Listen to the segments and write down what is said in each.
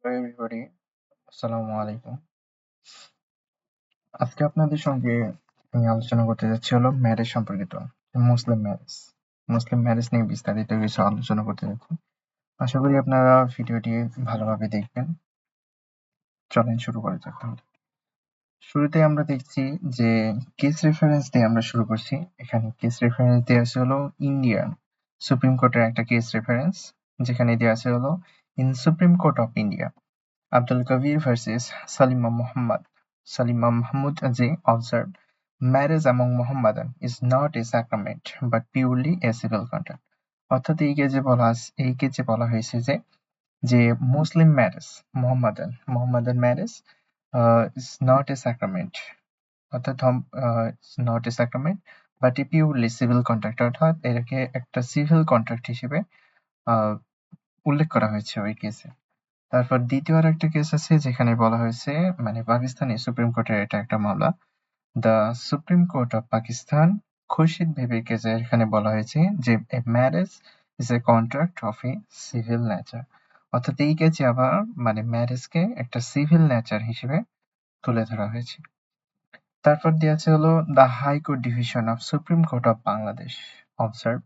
Hello everybody, আসসালামু আলাইকুম। আজকে আপনাদের সঙ্গে আমি আলোচনা করতে যাচ্ছি হলো ম্যারেজ সম্পর্কিত। মুসলিম ম্যারেজ। মুসলিম ম্যারেজ নিয়ে বিস্তারিত কিছু আলোচনা করতে যাচ্ছি। আশা করি আপনারা ভিডিওটি ভালোভাবে দেখবেন। চলেন শুরু করা যাক তাহলে। শুরুতে আমরা দেখছি যে কেস রেফারেন্স দিয়ে আমরা শুরু করছি। এখানে কেস রেফারেন্স দেওয়া আছে হলো ইন্ডিয়ান সুপ্রিম কোর্টের একটা কেস রেফারেন্স, যেখানে দেওয়া আছে হলো in supreme court of India Abdul Kabir versus Salima Muhammad. Salima Mahmud Azay observed, marriage among Mohammedan is not a sacrament but purely a civil contract. অর্থাৎ এই কেজে বলা হয়েছে যে Muslim marriage Mohammedan marriage is not a sacrament, অর্থাৎ not a sacrament but a purely civil contract, অর্থাৎ এটাকে একটা civil contract হিসেবে আহ, উল্লেখ করা হয়েছে ওই কেসে। তারপর দ্বিতীয় আরেকটা কেস আছে যেখানে বলা হয়েছে, মানে পাকিস্তানি সুপ্রিম কোর্টের এটা একটা মামলা, the supreme court of Pakistan Khurshid বিবির কেসে এখানে বলা হয়েছে যে a marriage is a contract of A civil nature, অর্থাৎ এই কেসে আবার মানে ম্যারেজকে একটা সিভিল নেচার হিসেবে তুলে ধরা হয়েছে। তারপর দেওয়া আছে হলো the high court division of supreme court of Bangladesh observe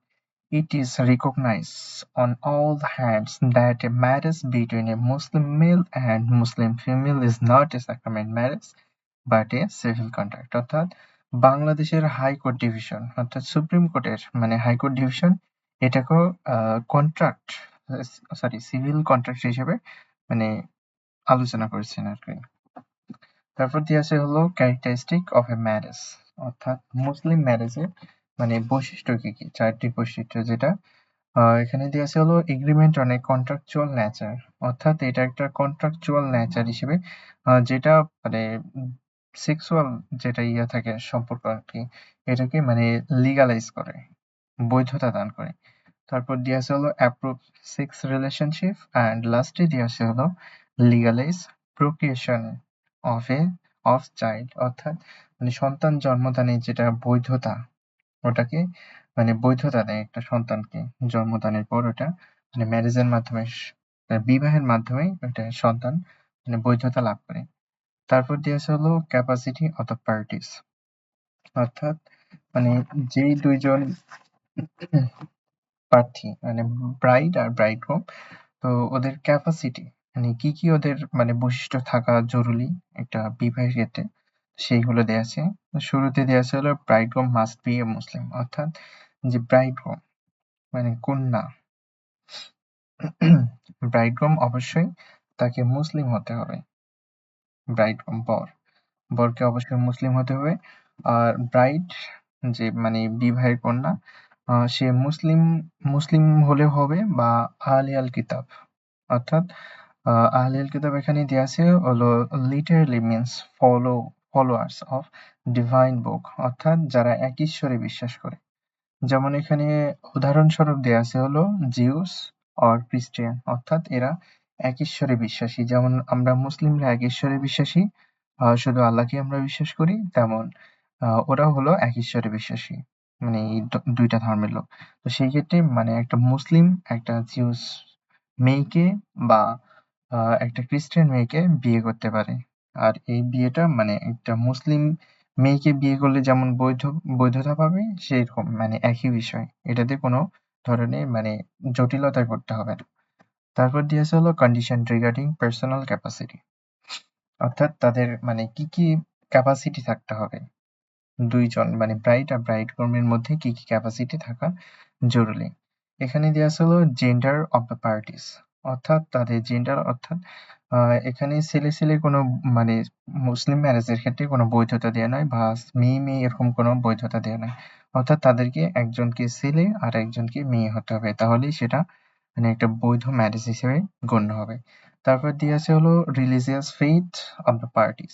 it is recognized on all hands that a marriage between a Muslim male and Muslim female is not a sacrament marriage but a civil contract, অর্থাৎ বাংলাদেশের high court division অর্থাৎ supreme কোর্টের মানে high court division এটাকেও contract civil contract হিসেবে মানে আলোচনা করেছেন আর কি। তারপর দিয়ে আছে হলো ক্যারেক্টারিস্টিক অফ এ ম্যারেজ, অর্থাৎ মুসলিম ম্যারেজের মানে বৈশিষ্ট্য কি কি, চারটি বৈশিষ্ট্য, যেটা এখানে দেওয়া আছে হলো agreement on a contractual nature, অর্থাৎ এটা একটা কন্ট্রাকচুয়াল নেচার হিসেবে যেটা মানে সেক্সুয়াল যেটা থাকে সম্পর্ক আর কি, এটাকে মানে লিগালাইজ করে, বৈধতা দান করে। তারপর দেওয়া আছে হলো অ্যাপ্রুভ সেক্স রিলেশনশিপ অ্যান্ড লাস্টে দেওয়া আছে হলো লিগালাইজ প্রোক্রিয়েশন অফ চাইল্ড, অর্থাৎ মানে সন্তান জন্মদানের যেটা বৈধতা, ওটাকে মানে বৈধতা দেয় একটা সন্তানকে জন্মদানের পর, ওটা মানে ম্যারেজের মাধ্যমে বিবাহের মাধ্যমে একটা সন্তান মানে বৈধতা লাভ করে। তারপর দিয়ে আছে হলো ক্যাপাসিটি অফ দ্য পার্টিস, অর্থাৎ মানে যেই দুইজন প্রার্থী মানে ব্রাইড আর ব্রাইডগ্রুম, তো ওদের ক্যাপাসিটি মানে কি কি ওদের মানে বৈশিষ্ট্য থাকা জরুরি একটা বিবাহের ক্ষেত্রে, সেইগুলো দেয়া আছে। শুরুতে দেয়া আছে হলো ব্রাইডগ্রুম মাস্ট বি এ মুসলিম, অর্থাৎ যে ব্রাইডগ্রুম মানে কন্যা ব্রাইডগ্রুম অবশ্যই তাকে মুসলিম হতে হবে। ব্রাইডগ্রুম বরকে অবশ্যই মুসলিম হতে হবে। আর ব্রাইড যে মানে বিবাহের কন্যা, সে মুসলিম হলেও হবে বা আহলে আল কিতাব, অর্থাৎ আহলে আল কিতাব এখানে দেয়া আছে হলো literally means followers of divine book, অর্থাৎ যারা এক ঈশ্বরে বিশ্বাস করে। যেমন এখানে উদাহরণস্বরূপ দেয়া আছে হলো জিউস অর খ্রিস্টিয়ান, অর্থাৎ এরা এক ঈশ্বরে বিশ্বাসী। যেমন আমরা মুসলিমরা এক ঈশ্বরে বিশ্বাসী, শুধু আল্লাহকে আমরা বিশ্বাস করি, তেমন ওরাও হলো এক ঈশ্বরে বিশ্বাসী, মানে এই দুইটা ধর্মের লোক। তো সেই ক্ষেত্রে মানে একটা মুসলিম একটা জিউস মেয়েকে বা একটা খ্রিস্টান মেয়েকে বিয়ে করতে পারে। আর এই বিয়েটা মানে একটা মুসলিম মেয়েকে বিয়ে করলে যেমন বৈধতা পাবে, সেরকম মানে একই বিষয়। এটাতে কোনো ধরনের মানে জটিলতায় পড়তে হবে না। তারপর দিয়েছে হলো কন্ডিশন রিগার্ডিং পার্সোনাল ক্যাপাসিটি, অর্থাৎ তাদের মানে কি কি ক্যাপাসিটি থাকতে হবে, দুইজন মানে ব্রাইড আর ব্রাইডগ্রুমের মধ্যে কি কি ক্যাপাসিটি থাকা জরুরি। এখানে দেওয়া আছে হলো জেন্ডার অফ দ্য পার্টিস, অর্থাৎ তাদের জেন্ডার, অর্থাৎ এখানে ছেলে কোনো মানে মুসলিম ম্যারেজের ক্ষেত্রে কোনো বৈধতা দেওয়া নয় বা মেয়ে এরকম কোনো বৈধতা দেওয়া নয়, অর্থাৎ তাদেরকে একজনকে ছেলে আর একজনকে মেয়ে হতে হবে, তাহলেই সেটা মানে একটা বৈধ ম্যারেজ হিসেবে গণ্য হবে। তারপর দিয়ে আছে হলো religious faith of the parties,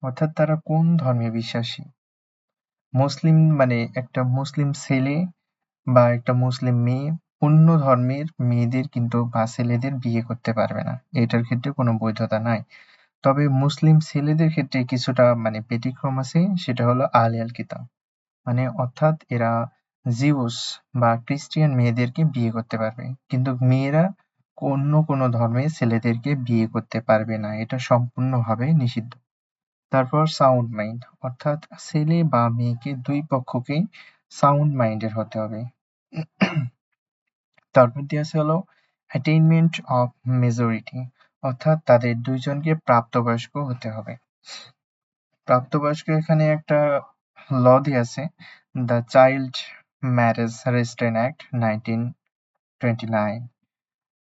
অর্থাৎ তারা কোন ধর্মে বিশ্বাসী। মুসলিম মানে একটা মুসলিম ছেলে বা একটা মুসলিম মেয়ে অন্য ধর্মের মেয়েদের কিন্তু বা ছেলেদের বিয়ে করতে পারবে না, এটার ক্ষেত্রে কোনো বৈধতা নাই। তবে মুসলিম ছেলেদের ক্ষেত্রে কিছুটা মানে ব্যতিক্রম আছে, সেটা হলো আহলে আল কিতাব, মানে অর্থাৎ এরা জিউস বা খ্রিস্টিয়ান মেয়েদেরকে বিয়ে করতে পারবে, কিন্তু মেয়েরা কোনো ধর্মে ছেলেদেরকে বিয়ে করতে পারবে না, এটা সম্পূর্ণভাবে নিষিদ্ধ। তারপর সাউন্ড মাইন্ড, অর্থাৎ ছেলে বা মেয়েকে দুই পক্ষকেই সাউন্ড মাইন্ডের হতে হবে। তারপর দিয়ে আছে হলো অ্যাটেইনমেন্ট অফ মেজরিটি, অর্থাৎ তাদের দুইজনকে প্রাপ্তবয়স্ক হতে হবে। প্রাপ্তবয়স্ক এখানে একটা ল দিয়ে আছে, the child marriage restrain act 1929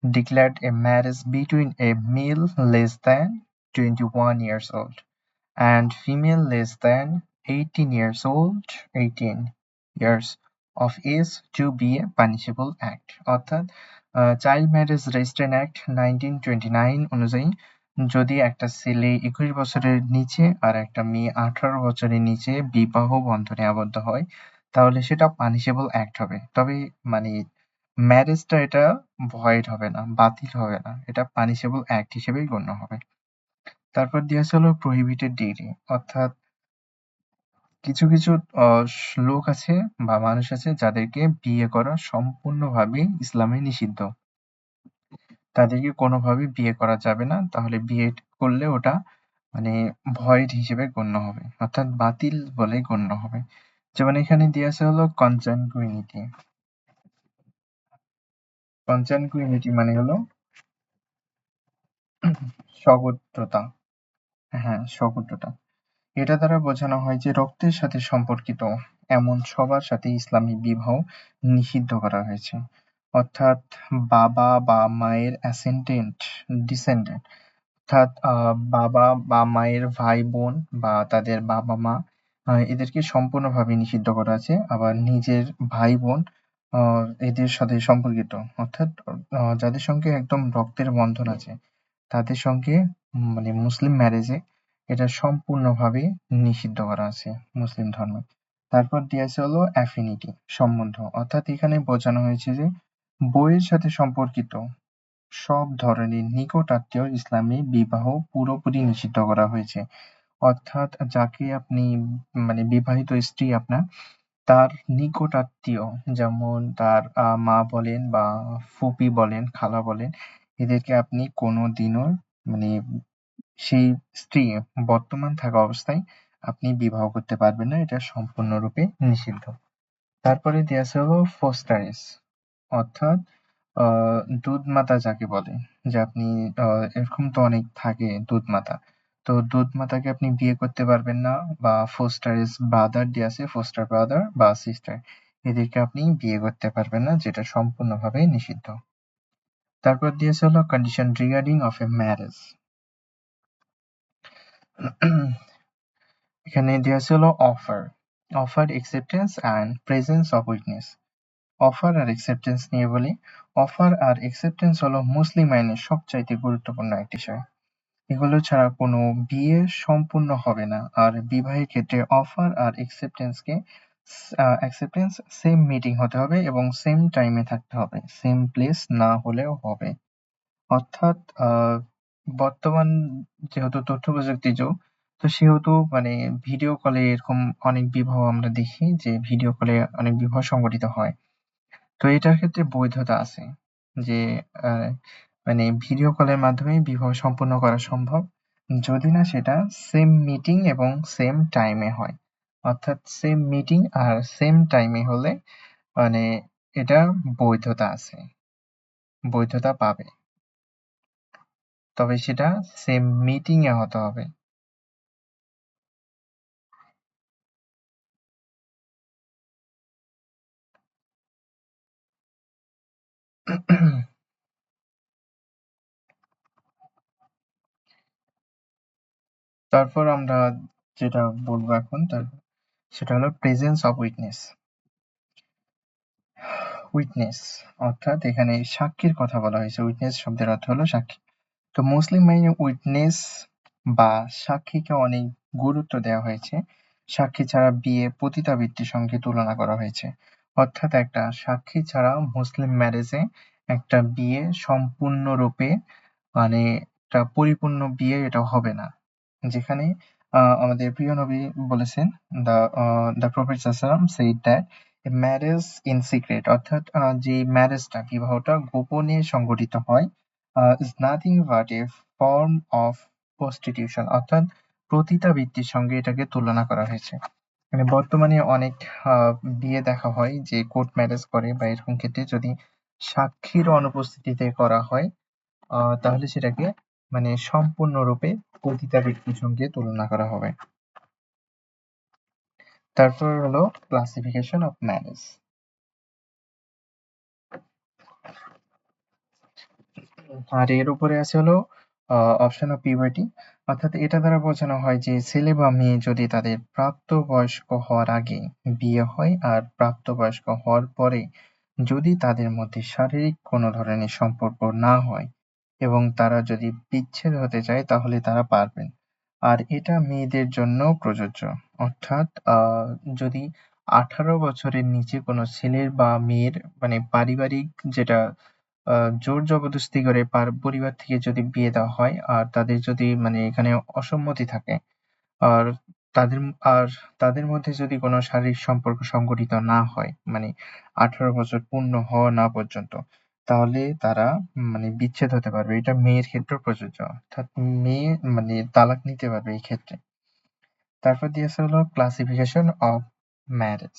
declared a marriage between a male less than 21 years old and female less than 18 years old 18 years of age to be a punishable act, অর্থাৎ চাইল্ড ম্যারেজ রেস্ট্রেন অ্যাক্ট 1929 অনুযায়ী যদি একটা ছেলে 21 বছরের নিচে আর একটা মেয়ে 18 বছরের নিচে বিবাহ বন্ধনে আবদ্ধ হয় তাহলে সেটা পানিশেবল অ্যাক্ট হবে। তবে মানে ম্যারেজটা এটা ভয়েড হবে না, বাতিল হবে না, এটা পানিশেবল অ্যাক্ট হিসেবেই গণ্য হবে। তারপর দিয়ে আছে হলো প্রহিবিটেড ডিগ্রি, অর্থাৎ কিছু কিছু লোক আছে বা মানুষ আছে যাদেরকে বিয়ে করা সম্পূর্ণভাবে ইসলামে নিষিদ্ধ, তাদেরকে কোনোভাবেই বিয়ে করা যাবে না, তাহলে বিয়ে করলে ওটা মানে ভয়েড হিসেবে গণ্য হবে, অর্থাৎ বাতিল বলে গণ্য হবে। যেমন এখানে দিয়ে আছে হলো কনসানগুইনিটি। কনসানগুইনিটি মানে হলো সগোত্রতা। হ্যাঁ, সগোত্রতা। এটা দ্বারা বোঝানো হয় যে রক্তের সাথে সম্পর্কিত এমন সবার সাথে ইসলামী বিবাহ নিষিদ্ধ করা হয়েছে। অর্থাৎ বাবা বা মায়ের ডিসেন্ডেন্ট, অর্থাৎ বাবা বা মায়ের ভাই বোন বা তাদের বাবা মা এদেরকে সম্পূর্ণভাবে নিষিদ্ধ করা আছে। আবার নিজের ভাই বোন এদের সাথে সম্পর্কিত, অর্থাৎ যাদের সঙ্গে একদম রক্তের বন্ধন আছে তাদের সঙ্গে মানে মুসলিম ম্যারেজে এটা সম্পূর্ণভাবে নিষিদ্ধ করা আছে মুসলিম ধর্মে। তারপর দিয়ে আছে হলো অ্যাফিনিটি, সম্বন্ধ, অর্থাৎ এখানে বোঝানো হয়েছে যে বইয়ের সাথে সম্পর্কিত সব ধরনের নিকট আত্মীয় ইসলামে বিবাহ পুরোপুরি নিষিদ্ধ করা হয়েছে। অর্থাৎ যাকে আপনি মানে বিবাহিত স্ত্রী আপনার, তার নিকট আত্মীয়, যেমন তার মা বলেন বা ফুপি বলেন, খালা বলেন, এদেরকে আপনি কোনোদিনও মানে সেই স্ত্রী বর্তমান থাকা অবস্থায় আপনি বিবাহ করতে পারবেন না, এটা সম্পূর্ণরূপে নিষিদ্ধ। তারপরে দেয়া আছে হলো ফোস্টারেস, অর্থাৎ দুধ মাতা যাকে বলে, যে আপনি এরকম তো অনেক থাকে দুধ মাতা, তো দুধ মাতাকে আপনি বিয়ে করতে পারবেন না, বা ফোস্টারেস ব্রাদার দিয়ে আছে, ফোস্টার ব্রাদার বা সিস্টার, এদেরকে আপনি বিয়ে করতে পারবেন না, যেটা সম্পূর্ণভাবে নিষিদ্ধ। তারপর দিয়েছে হলো condition regarding of a marriage. এখানে দেয়া আছে হলো offer acceptance and presence of witness. Offer আর অ্যাকসেপ্টেন্স নিয়ে বলি। অফার আর অ্যাকসেপ্টেন্স হলো মুসলিম আইনের সবচাইতে গুরুত্বপূর্ণ একটি বিষয়। এগুলো ছাড়া কোনো বিয়ে সম্পূর্ণ হবে না। আর বিবাহের ক্ষেত্রে অফার আর অ্যাকসেপ্টেন্স সেম মিটিং হতে হবে এবং সেম টাইমে থাকতে হবে, সেম প্লেস না হলেও হবে। অর্থাৎ বর্তমান যেহেতু তথ্য প্রযুক্তির যুগ, তো সেহেতু মানে ভিডিও কলে এরকম অনেক বিবাহ আমরা দেখি যে ভিডিও কলে অনেক বিবাহ সংঘটিত হয়। তো এটার ক্ষেত্রে বৈধতা আছে যে আহ, মানে ভিডিও কলের মাধ্যমে বিবাহ সম্পন্ন করা সম্ভব, যদি না সেটা সেম মিটিং এবং সেম টাইমে হয়। অর্থাৎ সেম মিটিং আর সেম টাইমে হলে মানে এটা বৈধতা আছে, বৈধতা পাবে, তবে সেটা সেম মিটিং এ হতে হবে। তারপর আমরা যেটা বলবো এখন সেটা হলো প্রেজেন্স অফ উইটনেস, অর্থাৎ এখানে সাক্ষীর কথা বলা হয়েছে। উইটনেস শব্দের অর্থ হলো সাক্ষী। তো মুসলিম আইনে উইটনেস বা সাক্ষীকে অনেক গুরুত্ব দেওয়া হয়েছে। সাক্ষী ছাড়া বিয়ে পতিতাবৃত্তির সঙ্গে তুলনা করা হয়েছে। অর্থাৎ একটা সাক্ষী ছাড়া মুসলিম ম্যারেজে একটা বিয়ে সম্পূর্ণরূপে মানে একটা পরিপূর্ণ বিয়ে এটা হবে না। যেখানে আমাদের প্রিয় নবী বলেছেন, দ্য প্রফেট সাল্লাল্লাহু আলাইহি ওয়াসাল্লাম said that a marriage in secret, অর্থাৎ যে ম্যারেজটা বিবাহটা গোপনে সংগঠিত হয় is nothing but A form of prostitution, অর্থাৎ পতিতাবৃত্তির সঙ্গে এটাকে তুলনা করা হয়েছে। মানে বর্তমানে অনেক বিয়ে দেখা হয় যে কোর্ট ম্যারেজ করে, বা এরকম ক্ষেত্রে যদি সাক্ষীর অনুপস্থিতিতে করা হয় তাহলে সেটাকে মানে সম্পূর্ণরূপে পতিতাবৃত্তির সঙ্গে তুলনা করা হবে। তারপর হলো ক্লাসিফিকেশন অফ ম্যারেজ। আর এর উপরে আছে হলো অপশন অফ পিউবার্টি, অর্থাৎ এটা দ্বারা বোঝানো হয় যে ছেলে বা মেয়ে যদি তাদের প্রাপ্তবয়স্ক হওয়ার আগে বিয়ে হয় আর প্রাপ্তবয়স্ক হওয়ার পরে যদি তাদের মধ্যে শারীরিক কোনো ধরনের সম্পর্ক না হয় এবং তারা যদি বিচ্ছেদ হতে চায় তাহলে তারা পারবেন। আর এটা মেয়েদের জন্য প্রযোজ্য, অর্থাৎ যদি 18 বছরের নিচে কোনো ছেলের বা মেয়ের মানে পারিবারিক যেটা জোর জবরদস্তি করে পরিবার থেকে যদি বিয়ে দেওয়া হয় আর তাদের যদি মানে এখানে অসম্মতি থাকে আর তাদের আর তাদের মধ্যে যদি কোনো শারীরিক সম্পর্ক সংগঠিত না হয় মানে 18 বছর পূর্ণ হওয়া না পর্যন্ত, তাহলে তারা মানে বিচ্ছেদ হতে পারবে। এটা মেয়ের ক্ষেত্রেও প্রযোজ্য, অর্থাৎ মেয়ে মানে তালাক নিতে পারবে এই ক্ষেত্রে। তারপর দিয়েছে হলো ক্লাসিফিকেশন অফ ম্যারেজ।